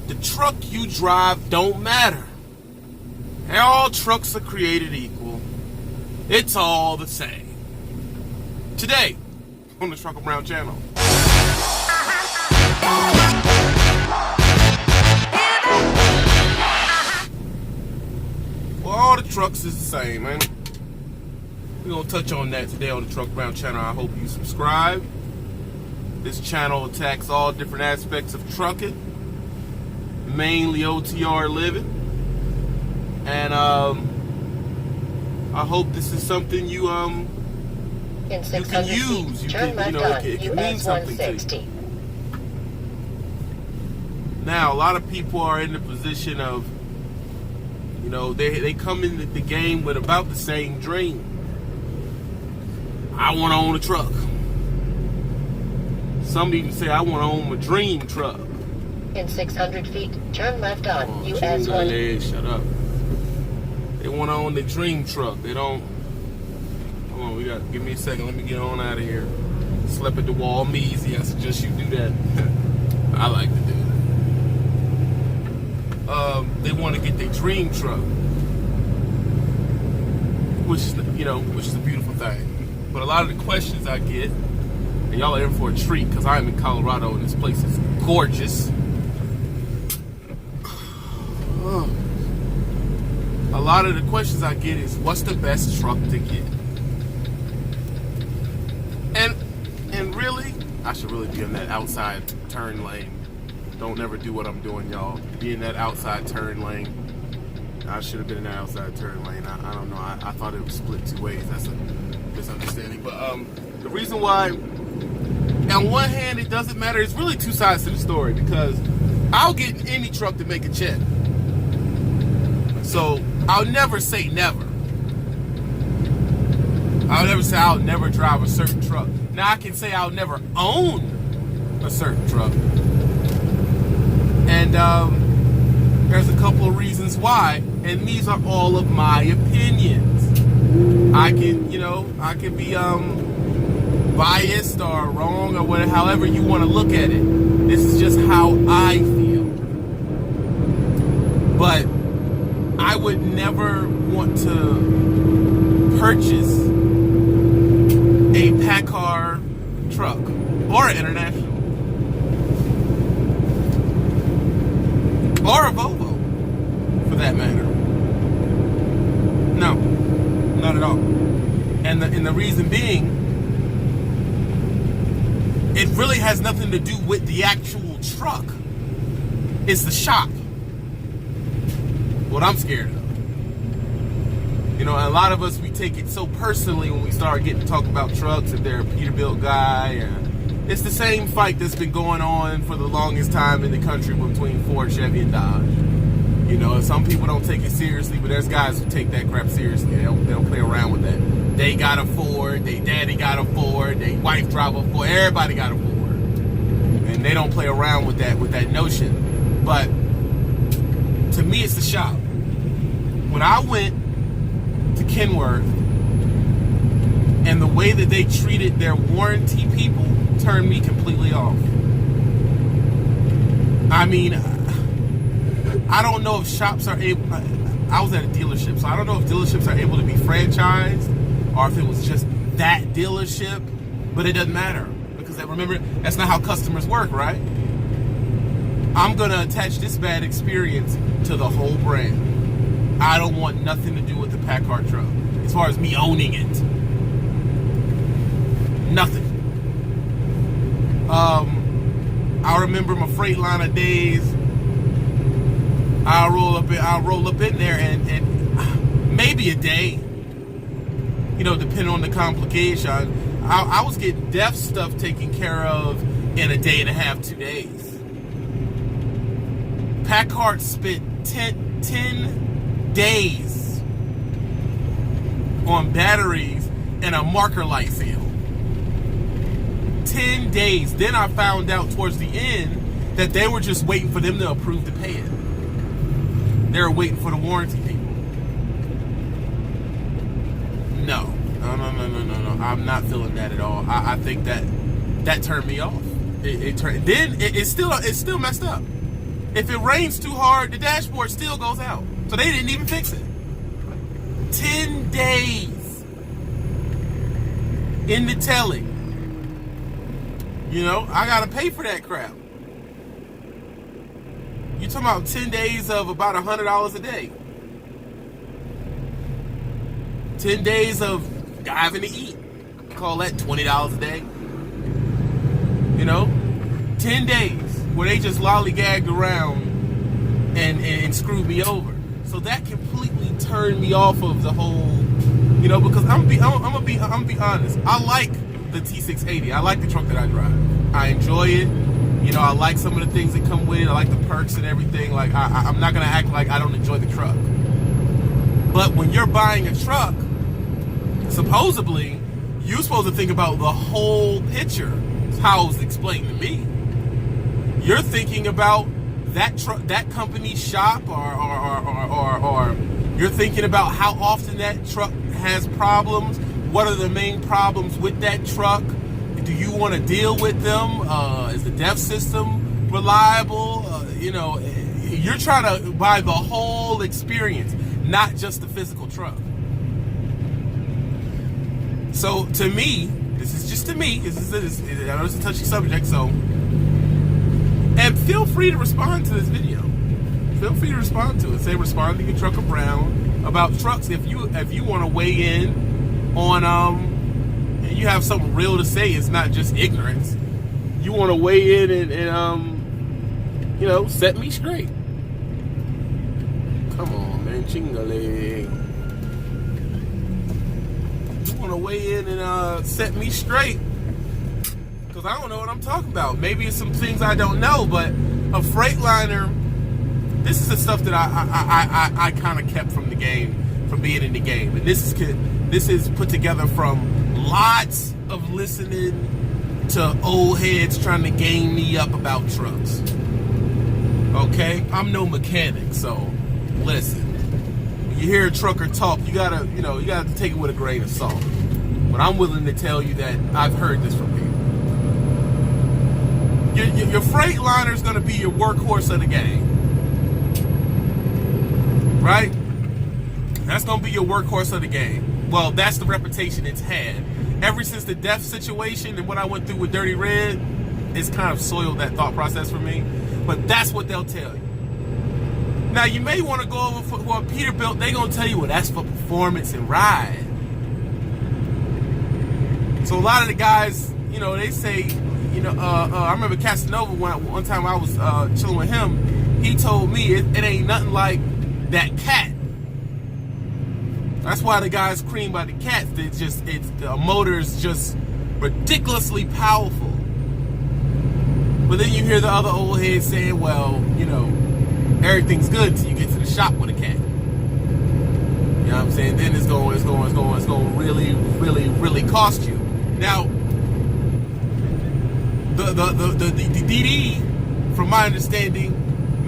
the truck you drive don't matter. All trucks are created equal. It's all the same. Today, on the Trucker Brown channel. Well, all the trucks is the same, man. We're going to touch on that today on the Trucker Brown channel. I hope you subscribe. This channel attacks all different aspects of trucking, mainly OTR living. And I hope this is something you in you 600 can feet, use. You turn can, left it can on mean US something to 160. you. Now, a lot of people are in the position of, they come into the game with about the same dream. I want to own a truck. Some even say I want to own a dream truck. In 600 feet, turn left on US Hey, 1. shut up. They want to own the dream truck. They don't. Come on, give me a second. Let me get on out of here. Slept at the wall, me easy. I suggest you do that. I like to do that. They want to get their dream truck, which is a beautiful thing. But a lot of the questions I get, and y'all are in for a treat because I'm in Colorado and this place is gorgeous. A lot of the questions I get is, what's the best truck to get? And really, I should really be in that outside turn lane. Don't never do what I'm doing, y'all. Be in that outside turn lane. I should have been in that outside turn lane. I don't know. I thought it was split two ways. That's a misunderstanding. But the reason why, on one hand, it doesn't matter. It's really two sides to the story because I'll get in any truck to make a check. So I'll never say never. I'll never say I'll never drive a certain truck. Now I can say I'll never own a certain truck. And there's a couple of reasons why, and these are all of my opinions. I can be biased or wrong or whatever, however you want to look at it. This is just how I feel. But I would never want to purchase a PACCAR truck or an International or a Volvo for that matter. No, not at all. And the reason being, it really has nothing to do with the actual truck. It's the shop. What I'm scared of. A lot of us, we take it so personally when we start getting to talk about trucks, if they're a Peterbilt guy. And it's the same fight that's been going on for the longest time in the country between Ford, Chevy, and Dodge. Some people don't take it seriously, but there's guys who take that crap seriously. They don't play around with that. They got a Ford, they daddy got a Ford, they wife drive a Ford, everybody got a Ford. And they don't play around with that notion. But to me, it's the shop. When I went to Kenworth, and the way that they treated their warranty people turned me completely off. I mean, I don't know if shops are able. I was at a dealership, so I don't know if dealerships are able to be franchised or if it was just that dealership. But it doesn't matter because remember, that's not how customers work, right? I'm gonna attach this bad experience to the whole brand. I don't want nothing to do with the PACCAR truck as far as me owning it. Nothing. I remember my Freightliner days. I'll roll up in there and maybe a day, depending on the complication. I was getting deaf stuff taken care of in a day and a half, 2 days. PACCAR spent 10 days on batteries and a marker light seal. 10 days. Then I found out towards the end that they were just waiting for them to approve to pay it. They were waiting for the warranty people. No. I'm not feeling that at all. I think that turned me off. It's still messed up. If it rains too hard, the dashboard still goes out. So they didn't even fix it. 10 days in the telling. You know, I gotta pay for that crap. You're talking about 10 days of about $100 a day. 10 days of having to eat. Call that $20 a day. You know? 10 days where they just lollygagged around and screwed me over. So that completely turned me off of the whole, you know, because I'm gonna be honest. I like the T680. I like the truck that I drive. I enjoy it. You know, I like some of the things that come with it. I like the perks and everything. Like, I'm not gonna act like I don't enjoy the truck. But when you're buying a truck, supposedly, you're supposed to think about the whole picture. That's how it was explained to me. You're thinking about that truck, that company's shop, or you're thinking about how often that truck has problems. What are the main problems with that truck? Do you want to deal with them? Is the DEF system reliable? You know, you're trying to buy the whole experience, not just the physical truck. So to me, this is just to me. I know it's a touchy subject, so. And feel free to respond to this video. Feel free to respond to it. Say respond to your Trucker Brown about trucks. If you want to weigh in on and you have something real to say, it's not just ignorance. You want to weigh in and you know, set me straight. Come on, man, Chingale. You want to weigh in and set me straight? Because I don't know what I'm talking about. Maybe it's some things I don't know, but a Freightliner, this is the stuff that I kind of kept from the game, from being in the game. And this is put together from lots of listening to old heads trying to game me up about trucks. Okay? I'm no mechanic, so listen. When you hear a trucker talk, you gotta take it with a grain of salt. But I'm willing to tell you that I've heard this from people. Your Freightliner is going to be your workhorse of the game, right? That's going to be your workhorse of the game. Well, that's the reputation it's had. Ever since the DEF situation and what I went through with Dirty Red, it's kind of soiled that thought process for me. But that's what they'll tell you. Now, you may want to go over for Peterbilt. They're going to tell you, well, that's for performance and ride. So a lot of the guys, you know, they say, you know, I remember Casanova one time I was chilling with him. He told me it ain't nothing like that cat. That's why the guys cream by the cats. The motor's just ridiculously powerful. But then you hear the other old heads saying, well, you know, everything's good until you get to the shop with a cat. You know what I'm saying? Then it's going to really, really, really cost you. Now, the DD, from my understanding,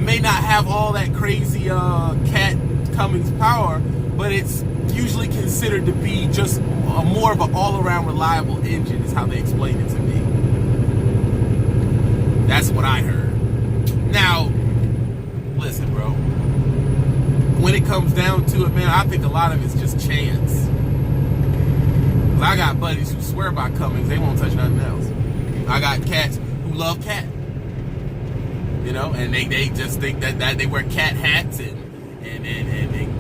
may not have all that crazy Cat Cummins power, but it's usually considered to be just more of an all-around reliable engine, is how they explain it to me. That's what I heard. Now, listen, bro. When it comes down to it, man, I think a lot of it's just chance. I got buddies who swear by Cummins, they won't touch nothing else. I got cats who love cat. You know, and they just think that they wear cat hats and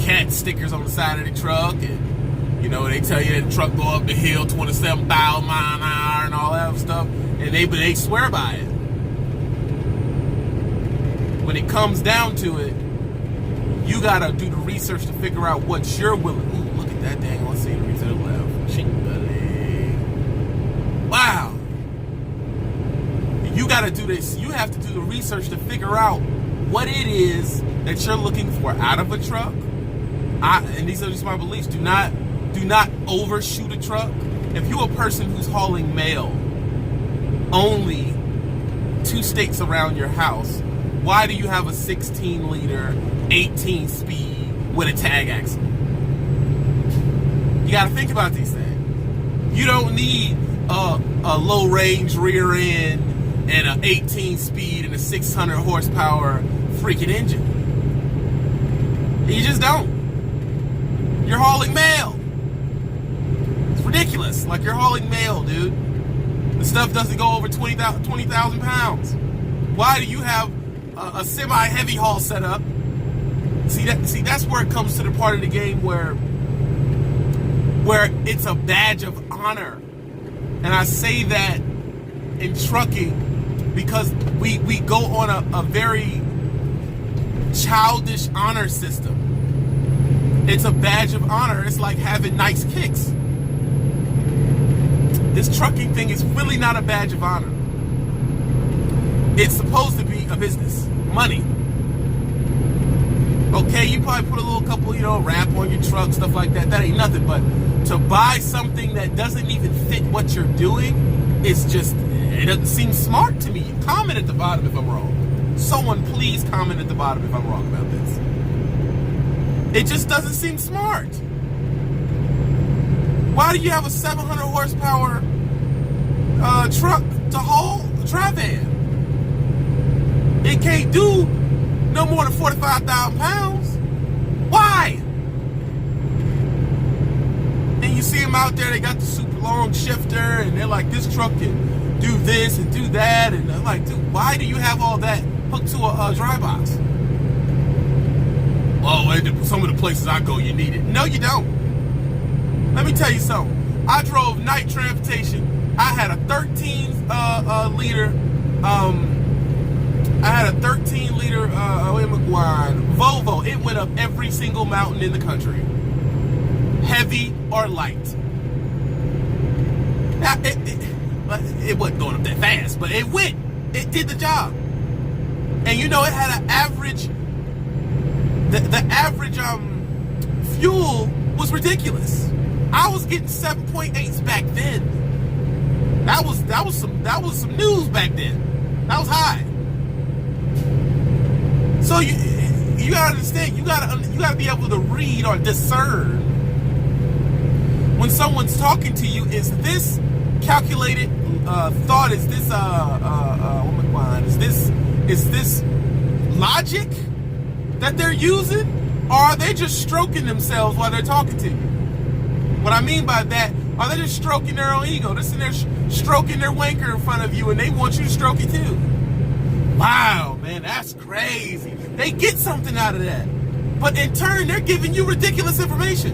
cat stickers on the side of the truck, and you know, they tell you that the truck go up the hill 27,000 miles an hour and all that stuff, and they swear by it. When it comes down to it, you gotta do the research to figure out what you're willing. Ooh, look at that dang on scenery to the left. Wow. You gotta do this. You have to do the research to figure out what it is that you're looking for out of a truck. And these are just my beliefs. Do not overshoot a truck. If you're a person who's hauling mail only 2 states around your house, why do you have a 16-liter, 18-speed with a tag axle? You gotta think about these things. You don't need a low-range rear end and an 18-speed and a 600 horsepower freaking engine. You just don't. You're hauling mail. It's ridiculous. Like, you're hauling mail, dude. The stuff doesn't go over 20,000 pounds. Why do you have a semi-heavy haul set up? See, that's where it comes to the part of the game where it's a badge of honor. And I say that in trucking because we go on a very childish honor system. It's a badge of honor. It's like having nice kicks. This trucking thing is really not a badge of honor. It's supposed to be a business. Money. Okay, you probably put a little couple, wrap on your truck, stuff like that. That ain't nothing. But to buy something that doesn't even fit what you're doing, it doesn't seem smart to me. Comment at the bottom if I'm wrong. Someone please comment at the bottom if I'm wrong about this. It just doesn't seem smart. Why do you have a 700 horsepower truck to haul a dry van? It can't do no more than 45,000 pounds. Why? And you see them out there, they got the super long shifter, and they're like, this truck can do this and do that. And I'm like, dude, why do you have all that hooked to a dry box? Oh, some of the places I go, you need it. No, you don't. Let me tell you something. I drove night transportation. I had a 13-liter Volvo. It went up every single mountain in the country, heavy or light. Now, it wasn't going up that fast, but it went. It did the job. And it had an average. The average fuel was ridiculous. I was getting 7.8s back then. That was some news back then. That was high. So you gotta understand. You gotta be able to read or discern when someone's talking to you. Is this calculated thought? Is this Is this logic that they're using, or are they just stroking themselves while they're talking to you? What I mean by that, are they just stroking their own ego? They're sitting there stroking their wanker in front of you, and they want you to stroke it too. Wow, man, that's crazy. They get something out of that. But in turn, they're giving you ridiculous information.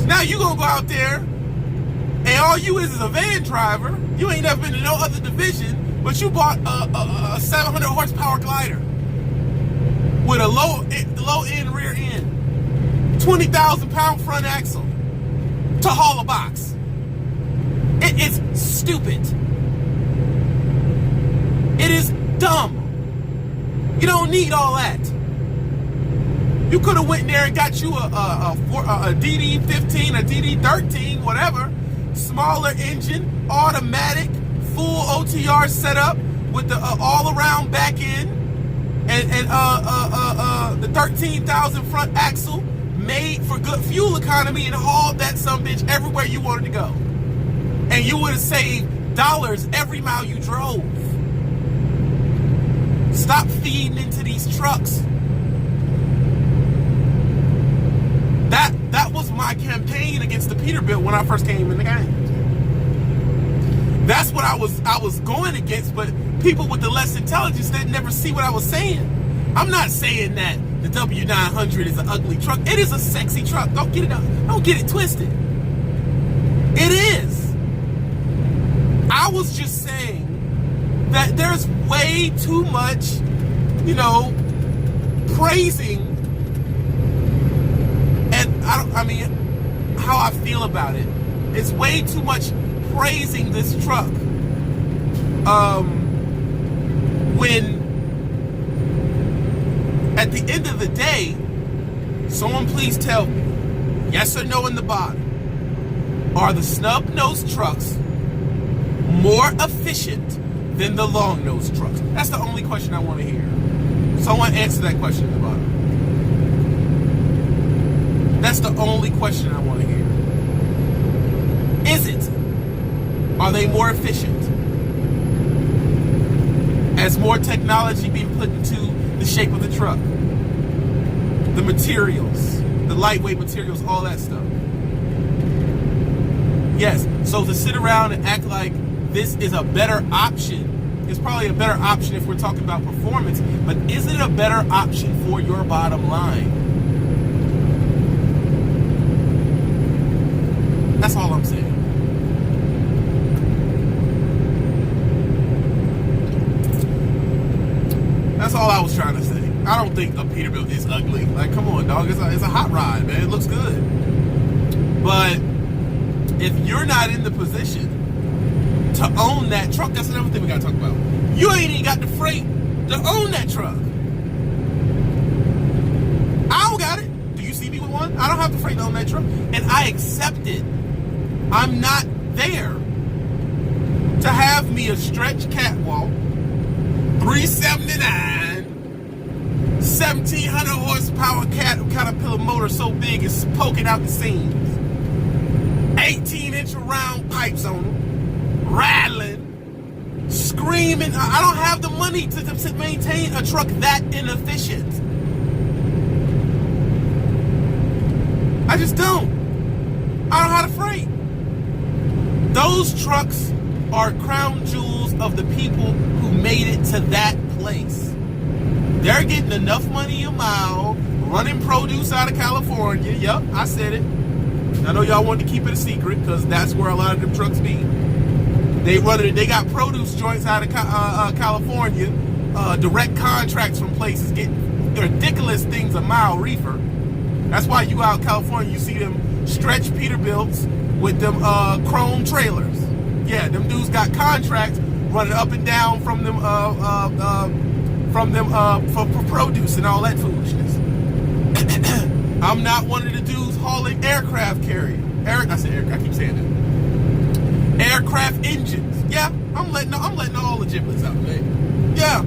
So now you gonna go out there, and all you is a van driver. You ain't never been to no other division, but you bought a 700 horsepower glider with a low end rear end, 20,000 pound front axle to haul a box. It is stupid. It is dumb. You don't need all that. You could have went there and got you a DD15, a DD13, whatever, smaller engine, automatic, full OTR setup with the all-around back end and the 13,000 front axle made for good fuel economy, and hauled that sumbitch everywhere you wanted to go. And you would have saved dollars every mile you drove. Stop feeding into these trucks. That was my campaign against the Peterbilt when I first came in the game. That's what I was going against, but people with the less intelligence, they'd never see what I was saying. I'm not saying that the W900 is an ugly truck. It is a sexy truck. Don't get it twisted. It is. I was just saying that there's way too much, praising. And how I feel about it. It's way too much praising this truck. When at the end of the day, someone please tell me, yes or no in the bottom, are the snub-nosed trucks more efficient than the long-nosed trucks? That's the only question I want to hear. Someone answer that question at the bottom. That's the only question I want to hear. Is it? Are they more efficient? As more technology being put into shape of the truck, the materials, the lightweight materials, all that stuff. Yes, so to sit around and act like this is a better option, it's probably a better option if we're talking about performance, but is it a better option for your bottom line? That's all I'm saying. That's all I was trying to say. I don't think a Peterbilt is ugly. Like, come on, dog. It's a hot ride, man. It looks good. But if you're not in the position to own that truck, that's another thing we got to talk about. You ain't even got the freight to own that truck. I don't got it. Do you see me with one? I don't have the freight to own that truck. And I accept it. I'm not there to have me a stretch catwalk, 379, 1,700 horsepower Caterpillar motor so big it's poking out the seams, 18-inch round pipes on them, rattling, screaming. I don't have the money to maintain a truck that inefficient. I just don't. I don't have the freight. Those trucks are crown jewels of the people who made it to that place. They're getting enough money a mile, running produce out of California. Yep, I said it. I know y'all wanted to keep it a secret because that's where a lot of them trucks be. They got produce joints out of California, direct contracts from places, getting ridiculous things a mile reefer. That's why you out in California, you see them stretch Peterbilts with them chrome trailers. Yeah, them dudes got contracts running up and down from them for produce and all that foolishness. I'm not one of the dudes hauling aircraft carrier. I said aircraft. I keep saying it. Aircraft engines. Yeah, I'm letting all the giblets out, man. Yeah.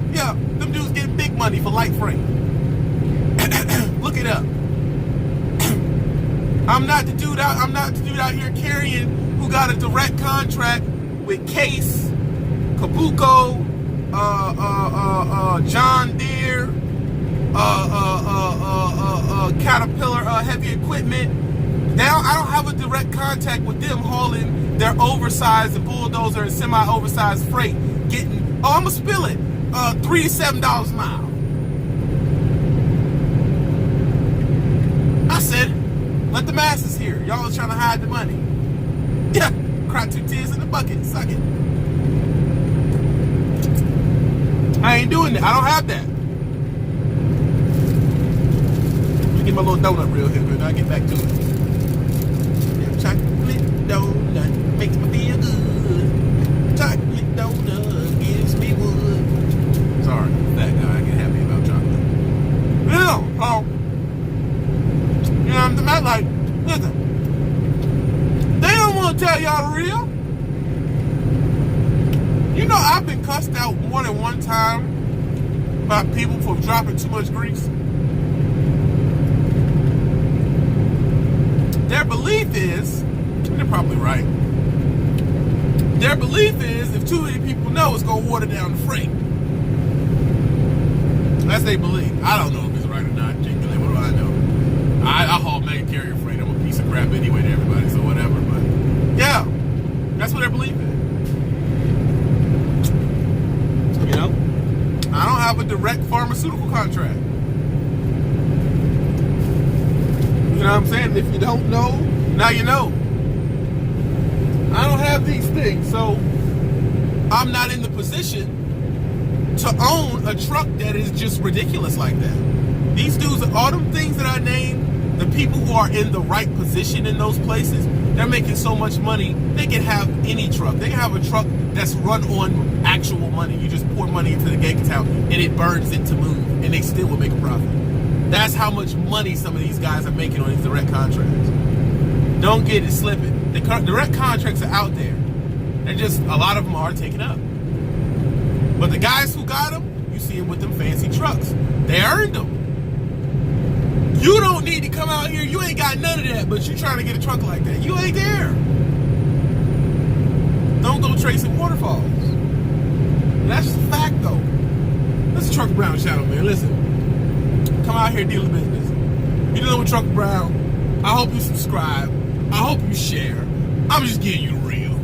Them dudes getting big money for light freight. Look it up. I'm not the dude out here carrying who got a direct contract with Case, Kabuko, John Deere, Caterpillar heavy equipment. Now I don't have a direct contact with them hauling their oversized and bulldozer and semi-oversized freight. I'ma spill it. $3 to $7 a mile. I said, let the masses hear. Y'all is trying to hide the money. Yeah, cry 2 tears in the bucket. Suck it. I ain't doing that. I don't have that. Let me get my little donut real here, and I'll get back to it. Yeah, chocolate donut makes me feel good. Chocolate donut gives me wood. Sorry, that guy. I get happy about chocolate. You know, I'm like, listen, they don't want to tell y'all the real. You know, I've been cussed out more than one time by people for dropping too much grease. Their belief is, and they're probably right, their belief is if too many people know, it's going to water down the freight. That's their belief. I don't know if it's right or not, genuinely. What do I know? I haul main carrier freight. I'm a piece of crap anyway to everybody, so whatever. But yeah, that's what their belief is. You know, I don't have a direct pharmaceutical contract. You know what I'm saying? If you don't know, now you know. I don't have these things, so I'm not in the position to own a truck that is just ridiculous like that. These dudes, all them things that I named, the people who are in the right position in those places, they're making so much money, they can have any truck. They can have a truck that's run on actual money. You just pour money into the gate account and it burns it to move, and they still will make a profit. That's how much money some of these guys are making on these direct contracts. Don't get it slipping. The direct contracts are out there. They're just, a lot of them are taken up. But the guys who got them, you see them with them fancy trucks. They earned them. You don't need to come out here. You ain't got none of that, but you trying to get a truck like that. You ain't there. Don't go tracing waterfalls. That's just a fact, though. That's a Trucker Brown Channel, man. Listen. Come out here, dealer business. You dealing with Trucker Brown? I hope you subscribe. I hope you share. I'm just getting you real.